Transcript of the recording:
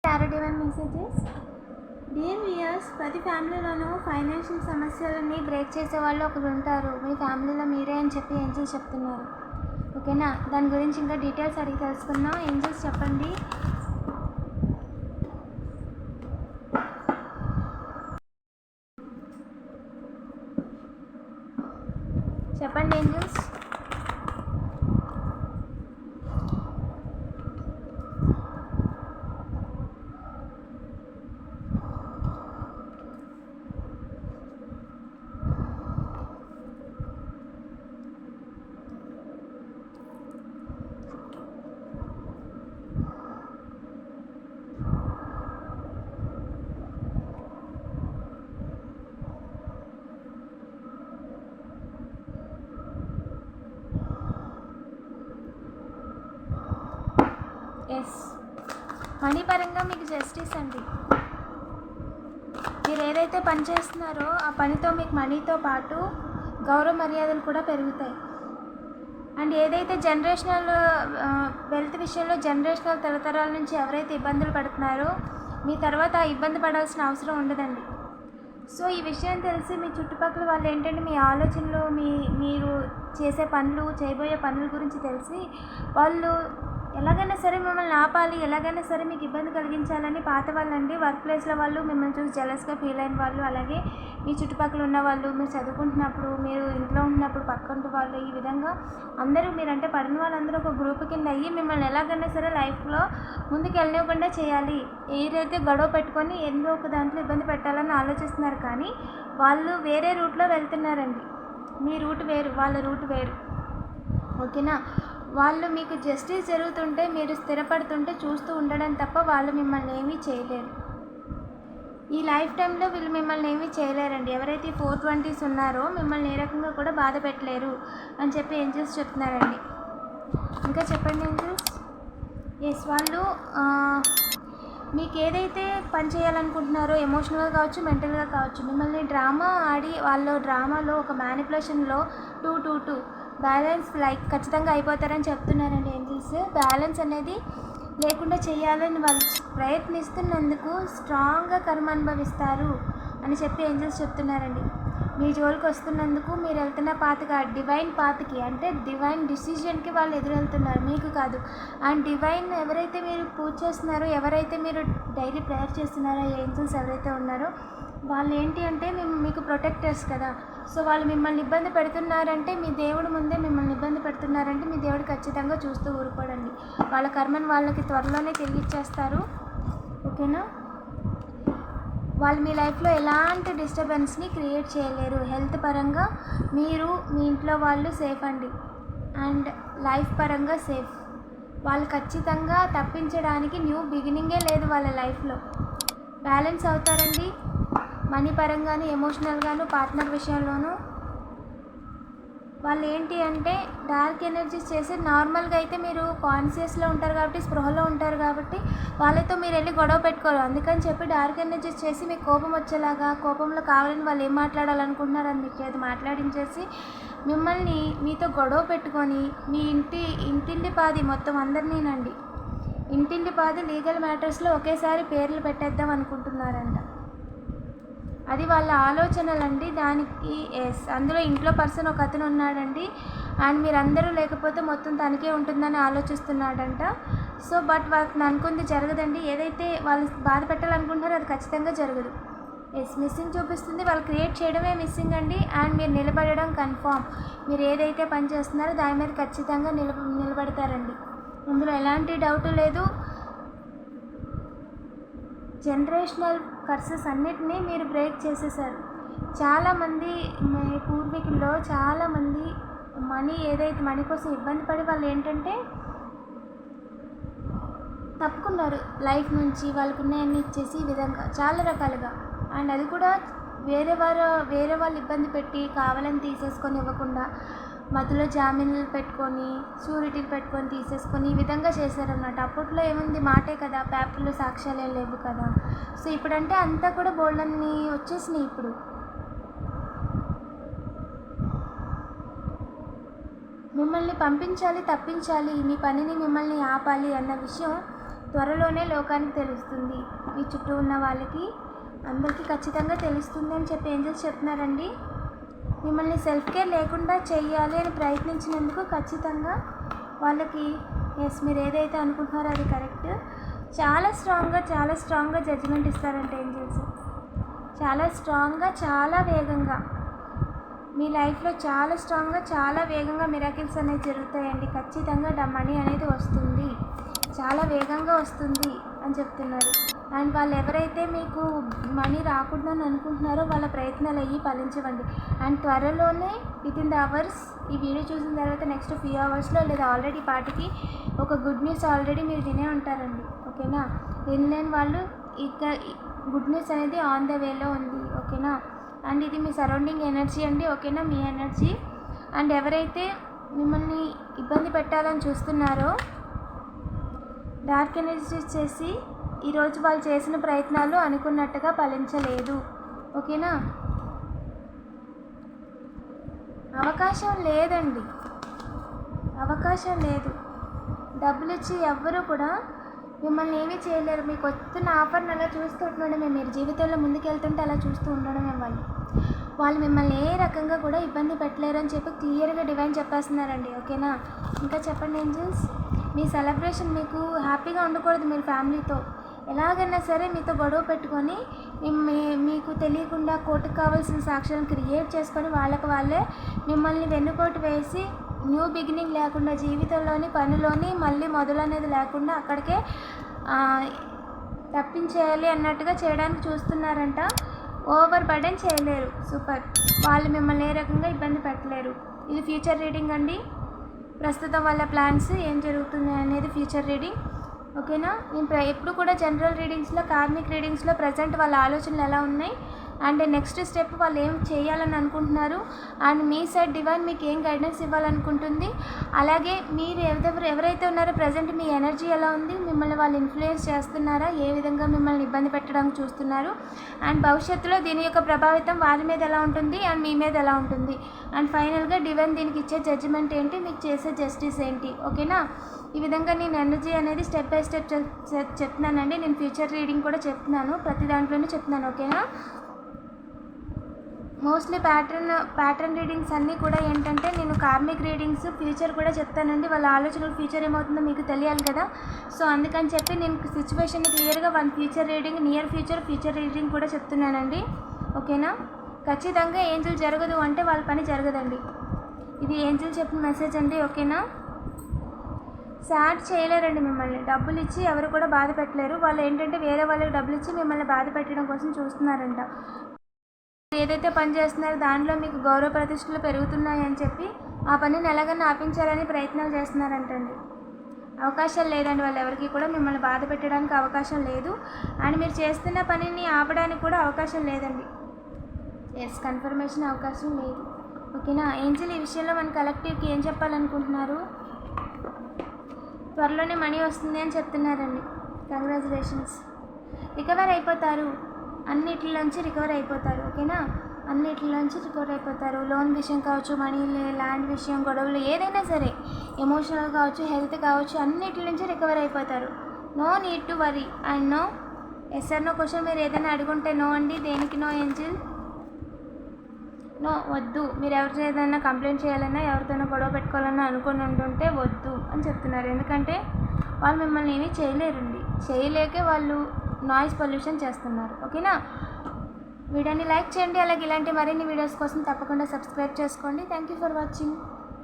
Tarot divine messages. Dear viewers, ప్రతి ఫ్యామిలీలోనూ financial సమస్యలని break చేసే వాళ్ళు ఒకరు ఉంటారు. మీ ఫ్యామిలీలో మీరే అని చెప్పి ఏంజల్స్ చెప్తున్నారు. ఓకేనా, దాని గురించి ఇంకా డీటెయిల్స్ అడిగి తెలుసుకుందాం. ఏంజల్స్ చెప్పండి. చెప్పండి ఏంజల్స్. ఎస్, మనీ పరంగా మీకు జస్టిస్ అండి. మీరు ఏదైతే పని చేస్తున్నారో ఆ పనితో మీకు మనీతో పాటు గౌరవ మర్యాదలు కూడా పెరుగుతాయి. అండ్ ఏదైతే జనరేషనల్ వెల్త్ విషయంలో జనరేషనల్ తరతరాల నుంచి ఎవరైతే ఇబ్బందులు పడుతున్నారో మీ తర్వాత ఆ ఇబ్బంది పడాల్సిన అవసరం ఉండదండి. సో ఈ విషయం తెలిసి మీ చుట్టుపక్కల వాళ్ళు ఏంటంటే మీ ఆలోచనలు మీరు చేసే పనులు చేయబోయే పనుల గురించి తెలిసి వాళ్ళు ఎలాగైనా సరే మిమ్మల్ని ఆపాలి, ఎలాగైనా సరే మీకు ఇబ్బంది కలిగించాలని పాత వాళ్ళండి. వర్క్ ప్లేస్లో వాళ్ళు మిమ్మల్ని చూసి జెలస్గా ఫీల్ అయిన వాళ్ళు, అలాగే మీ చుట్టుపక్కల ఉన్న వాళ్ళు, మీరు చదువుకుంటున్నప్పుడు, మీరు ఇంట్లో ఉన్నప్పుడు పక్కంటూ వాళ్ళు, ఈ విధంగా అందరూ మీరంటే పడిన వాళ్ళందరూ ఒక గ్రూప్ కింద అయ్యి మిమ్మల్ని ఎలాగైనా సరే లైఫ్లో ముందుకు వెళ్ళనివ్వకుండా చేయాలి. ఏదైతే గొడవ పెట్టుకొని ఎన్నో ఒక దాంట్లో ఇబ్బంది పెట్టాలని ఆలోచిస్తున్నారు, కానీ వాళ్ళు వేరే రూట్లో వెళ్తున్నారండి. మీ రూట్ వేరు, వాళ్ళ రూట్ వేరు. ఓకేనా, వాళ్ళు మీకు జస్టిస్ జరుగుతుంటే మీరు స్థిరపడుతుంటే చూస్తూ ఉండడం తప్ప వాళ్ళు మిమ్మల్ని ఏమీ చేయలేరు. ఈ లైఫ్ టైంలో వీళ్ళు మిమ్మల్ని ఏమీ చేయలేరండి. ఎవరైతే 420s ఉన్నారో మిమ్మల్ని ఏ రకంగా కూడా బాధ పెట్టలేరు అని చెప్పి ఏంజల్స్ చెప్తున్నారండి. ఇంకా చెప్పండి ఏంజల్స్. ఎస్, వాళ్ళు మీకు ఏదైతే పని చేయాలనుకుంటున్నారో ఎమోషనల్గా కావచ్చు, మెంటల్గా కావచ్చు, మిమ్మల్ని డ్రామా ఆడి వాళ్ళు డ్రామాలో ఒక మ్యానిపులేషన్లో 2 బ్యాలెన్స్ లైక్ ఖచ్చితంగా అయిపోతారని చెప్తున్నారండి ఏంజల్స్. బ్యాలెన్స్ అనేది లేకుండా చేయాలని వాళ్ళు ప్రయత్నిస్తున్నందుకు స్ట్రాంగ్గా కర్మ అనుభవిస్తారు అని చెప్పి ఏంజల్స్ చెప్తున్నారండి. మీ జోలికి వస్తున్నందుకు మీరు వెళ్తున్న పాతకి డివైన్ పాత్కి అంటే డివైన్ డిసిజన్కి వాళ్ళు ఎదురెళ్తున్నారు, మీకు కాదు. అండ్ డివైన్ ఎవరైతే మీరు పూజ చేస్తున్నారో, ఎవరైతే మీరు డైలీ ప్రేయర్ చేస్తున్నారో, ఏంజల్స్ ఎవరైతే ఉన్నారో వాళ్ళు ఏంటి అంటే మీకు ప్రొటెక్టర్స్ కదా. సో వాళ్ళు మిమ్మల్ని ఇబ్బంది పెడుతున్నారంటే, మీ దేవుడు ముందే మిమ్మల్ని ఇబ్బంది పెడుతున్నారంటే మీ దేవుడు ఖచ్చితంగా చూస్తూ ఊరుకోడండి. వాళ్ళ కర్మను వాళ్ళకి త్వరలోనే తిరిగి ఇచ్చేస్తారు. ఓకేనా, వాళ్ళు మీ లైఫ్లో ఎలాంటి డిస్టర్బెన్స్ని క్రియేట్ చేయలేరు. హెల్త్ పరంగా మీరు, మీ ఇంట్లో వాళ్ళు సేఫ్ అండి. అండ్ లైఫ్ పరంగా సేఫ్. వాళ్ళు ఖచ్చితంగా తప్పించడానికి న్యూ బిగినింగే లేదు వాళ్ళ లైఫ్లో. బ్యాలెన్స్ అవుతారండి, మనీ పరంగాను, ఎమోషనల్గాను, పార్ట్నర్ విషయంలోనూ. వాళ్ళు ఏంటి అంటే డార్క్ ఎనర్జీస్ చేసి, నార్మల్గా అయితే మీరు కాన్షియస్లో ఉంటారు కాబట్టి, స్పృహలో ఉంటారు కాబట్టి వాళ్ళతో మీరు వెళ్ళి గొడవ పెట్టుకోరు. అందుకని చెప్పి డార్క్ ఎనర్జీస్ చేసి మీకు కోపం వచ్చేలాగా, కోపంలో కావాలని వాళ్ళు ఏం మాట్లాడాలనుకుంటున్నారు అని మీకు చేతి మాట్లాడించేసి మిమ్మల్ని మీతో గొడవ పెట్టుకొని మీ ఇంటింటి పాది మొత్తం అందరినీనండి, ఇంటింటి పాది లీగల్ మ్యాటర్స్లో ఒకేసారి పేర్లు పెట్టేద్దాం అనుకుంటున్నారంట. అది వాళ్ళ ఆలోచనలండి. దానికి ఎస్, అందులో ఇంట్లో పర్సన్ ఒక అతను ఉన్నాడండి. అండ్ మీరందరూ లేకపోతే మొత్తం తనకే ఉంటుందని ఆలోచిస్తున్నాడంట. సో బట్ వాళ్ళకి అనుకుంది జరగదండి. ఏదైతే వాళ్ళు బాధ పెట్టాలనుకుంటున్నారో అది ఖచ్చితంగా జరగదు. ఎస్, మిస్సింగ్ చూపిస్తుంది. వాళ్ళు క్రియేట్ చేయడమే మిస్సింగ్ అండి. అండ్ మీరు నిలబడడం కన్ఫామ్. మీరు ఏదైతే పని చేస్తున్నారో దాని మీద ఖచ్చితంగా నిలబడతారండి. అందులో ఎలాంటి డౌటు లేదు. జనరేషనల్ కర్సెస్ అన్నిటినీ మీరు బ్రేక్ చేసేసారు. చాలామంది పూర్వీకుల్లో చాలామంది మనీ కోసం ఇబ్బంది పడి వాళ్ళు ఏంటంటే తప్పుకున్నారు లైఫ్ నుంచి. వాళ్ళకు ఉన్నాయన్నీ ఇచ్చేసి ఈ విధంగా చాలా రకాలుగా. అండ్ అది కూడా వేరే వాళ్ళు ఇబ్బంది పెట్టి కావాలని తీసేసుకొని ఇవ్వకుండా మధ్యలో జామీన్లు పెట్టుకొని, షూరిటీలు పెట్టుకొని తీసేసుకొని ఈ విధంగా చేశారన్నమాట. అప్పట్లో ఏముంది, మాటే కదా, పేపర్లు సాక్ష్యాలు లేవు కదా. సో ఇప్పుడంటే అంతా కూడా బోల్డన్ని వచ్చేసినాయి. ఇప్పుడు మిమ్మల్ని పంపించాలి, తప్పించాలి, మీ పనిని మిమ్మల్ని ఆపాలి అన్న విషయం త్వరలోనే లోకానికి తెలుస్తుంది. మీ చుట్టూ ఉన్న వాళ్ళకి అందరికీ ఖచ్చితంగా తెలుస్తుంది అని చెప్పి ఏంజల్స్ చెప్తున్నారండి. మిమ్మల్ని సెల్ఫ్ కేర్ లేకుండా చెయ్యాలి అని ప్రయత్నించినందుకు ఖచ్చితంగా వాళ్ళకి ఎస్ మీరు ఏదైతే అనుకుంటున్నారో అది కరెక్ట్, చాలా స్ట్రాంగ్గా జడ్జిమెంట్ ఇస్తారంట ఏంజల్స్. చాలా స్ట్రాంగ్గా, చాలా వేగంగా మీ లైఫ్లో చాలా స్ట్రాంగ్గా, చాలా వేగంగా మిరాకిల్స్ అనేవి జరుగుతాయండి. ఖచ్చితంగా మనీ అనేది వస్తుంది, చాలా వేగంగా వస్తుంది అని చెప్తున్నారు. అండ్ వాళ్ళు ఎవరైతే మీకు మనీ రాకూడదని అనుకుంటున్నారో వాళ్ళ ప్రయత్నాలు అయ్యి ఫలించవండి. అండ్ త్వరలోనే వితిన్ ద అవర్స్ ఈ వీడియో చూసిన తర్వాత నెక్స్ట్ ఫ్యూ అవర్స్లో లేదా ఆల్రెడీ పాటికి ఒక గుడ్ న్యూస్ ఆల్రెడీ మీరు వినే ఉంటారండి. ఓకేనా, వినలేని వాళ్ళు ఇక గుడ్ న్యూస్ అనేది ఆన్ ద వేలో ఉంది. ఓకేనా, అండ్ ఇది మీ సరౌండింగ్ ఎనర్జీ అండి. ఓకేనా, మీ ఎనర్జీ. అండ్ ఎవరైతే మిమ్మల్ని ఇబ్బంది పెట్టాలని చూస్తున్నారో డార్క్ ఎనర్జీ చేసి ఈరోజు వాళ్ళు చేసిన ప్రయత్నాలు అనుకున్నట్టుగా ఫలించలేదు. ఓకేనా, అవకాశం లేదండి, అవకాశం లేదు. డబ్బులు ఇచ్చి ఎవ్వరూ కూడా మిమ్మల్ని ఏమీ చేయలేరు. మీకు వస్తున్న ఆఫర్ని అలా చూస్తూ ఉండడమే, మీరు జీవితంలో ముందుకెళ్తుంటే అలా చూస్తూ ఉండడమే. వాళ్ళు మిమ్మల్ని ఏ రకంగా కూడా ఇబ్బంది పెట్టలేరు అని చెప్పి క్లియర్గా డివైన్ చెప్పేస్తున్నారండి. ఓకేనా, ఇంకా చెప్పండి ఏంజల్స్. మీ సెలబ్రేషన్ మీకు హ్యాపీగా ఉండకూడదు. మీరు ఫ్యామిలీతో ఎలాగైనా సరే మీతో గొడవ పెట్టుకొని మీకు తెలియకుండా కోర్టుకు కావాల్సిన సాక్ష్యాలను క్రియేట్ చేసుకొని వాళ్ళకి వాళ్ళే మిమ్మల్ని వెన్నుపోటు వేసి న్యూ బిగినింగ్ లేకుండా జీవితంలోని పనిలోని మళ్ళీ మొదలు అనేది లేకుండా అక్కడికే తప్పించేయాలి అన్నట్టుగా చేయడానికి చూస్తున్నారంట. ఓవర్ బర్డెన్ చేయలేరు. సూపర్. వాళ్ళు మిమ్మల్ని ఏ రకంగా ఇబ్బంది పెట్టలేరు. ఇది ఫ్యూచర్ రీడింగ్ అండి. ప్రస్తుతం వాళ్ళ ప్లాన్స్ ఏం జరుగుతుంది అనేది ఫ్యూచర్ రీడింగ్. ఓకేనా, నేను ఎప్పుడు కూడా జనరల్ రీడింగ్స్లో, కార్మిక్ రీడింగ్స్లో ప్రజెంట్ వాళ్ళ ఆలోచనలు ఎలా ఉన్నాయి అండ్ నెక్స్ట్ స్టెప్ వాళ్ళు ఏం చేయాలని అనుకుంటున్నారు అండ్ మీ సైడ్ డివైన్ మీకు ఏం గైడెన్స్ ఇవ్వాలనుకుంటుంది, అలాగే మీరు ఎవరైతే ఉన్నారో ప్రజెంట్ మీ ఎనర్జీ ఎలా ఉంది, మిమ్మల్ని వాళ్ళు ఇన్ఫ్లుయెన్స్ చేస్తున్నారా, ఏ విధంగా మిమ్మల్ని ఇబ్బంది పెట్టడానికి చూస్తున్నారు అండ్ భవిష్యత్తులో దీని యొక్క ప్రభావితం వారి మీద ఎలా ఉంటుంది అండ్ మీ మీద ఎలా ఉంటుంది అండ్ ఫైనల్గా డివైన్ దీనికి ఇచ్చే జడ్జిమెంట్ ఏంటి, మీకు చేసే జస్టిస్ ఏంటి. ఓకేనా, ఈ విధంగా నేను ఎనర్జీ అనేది స్టెప్ బై స్టెప్ చెప్తున్నానండి. నేను ఫ్యూచర్ రీడింగ్ కూడా చెప్తున్నాను, ప్రతి దాంట్లోనే చెప్తున్నాను. ఓకేనా, మోస్ట్లీ ప్యాటర్న్ రీడింగ్స్ అన్నీ కూడా ఏంటంటే నేను కార్మిక్ రీడింగ్స్ ఫ్యూచర్ కూడా చెప్తానండి. వాళ్ళ ఆలోచనలు ఫ్యూచర్ ఏమవుతుందో మీకు తెలియాలి కదా. సో అందుకని చెప్పి నేను సిచ్యువేషన్ క్లియర్గా one future reading, near future reading కూడా చెప్తున్నానండి. ఓకేనా, ఖచ్చితంగా ఏంజల్ జరగదు అంటే వాళ్ళ పని జరగదండి. ఇది ఏంజల్ చెప్పిన మెసేజ్ అండి. ఓకేనా, సాడ్ చేయలేరండి మిమ్మల్ని. డబ్బులు ఇచ్చి ఎవరు కూడా బాధ పెట్టలేరు. వాళ్ళు ఏంటంటే వేరే వాళ్ళకి డబ్బులు ఇచ్చి మిమ్మల్ని బాధ పెట్టడం కోసం చూస్తున్నారంట. ఏదైతే పని చేస్తున్నారో దానిలో మీకు గౌరవ ప్రతిష్టలు పెరుగుతున్నాయి అని చెప్పి ఆ పనిని ఎలాగైనా ఆపించాలని ప్రయత్నాలు చేస్తున్నారంటండి. అవకాశాలు లేదండి, వాళ్ళు ఎవరికి కూడా మిమ్మల్ని బాధ పెట్టడానికి అవకాశం లేదు అండ్ మీరు చేస్తున్న పనిని ఆపడానికి కూడా అవకాశం లేదండి. ఎస్, కన్ఫర్మేషన్ అవకాశం లేదు. ఓకేనా, ఏంజల్ ఈ విషయంలో మన కలెక్టివ్కి ఏం చెప్పాలనుకుంటున్నారు? త్వరలోనే మనీ వస్తుంది అని చెప్తున్నారండి. కంగ్రాచులేషన్స్. రికవర్ అయిపోతారు, అన్నిటిలోంచి రికవర్ అయిపోతారు. ఓకేనా, అన్నిటిలోంచి రికవర్ అయిపోతారు. లోన్ విషయం కావచ్చు, మనీ, ల్యాండ్ విషయం, గొడవలు ఏదైనా సరే, ఎమోషనల్ కావచ్చు, హెల్త్ కావచ్చు, అన్నిటి నుంచి రికవర్ అయిపోతారు. No need to worry. And no, yes or no question మీరు ఏదైనా అడుగుంటే నో అండి. దేనికి నో ఏంజల్? నో, వద్దు. మీరు ఎవరితో ఏదైనా కంప్లైంట్ చేయాలన్నా, ఎవరితోనో గొడవ పెట్టుకోవాలన్నా అనుకుని ఉంటుంటే వద్దు అని చెప్తున్నారు. ఎందుకంటే వాళ్ళు మిమ్మల్ని ఏమీ చేయలేరండి. చేయలేకే వాళ్ళు నాయిస్ పొల్యూషన్ చేస్తున్నారు. ఓకేనా, వీడియోని లైక్ చేయండి. అలాగే ఇలాంటి మరిన్ని వీడియోస్ కోసం తప్పకుండా సబ్స్క్రైబ్ చేసుకోండి. Thank you for watching.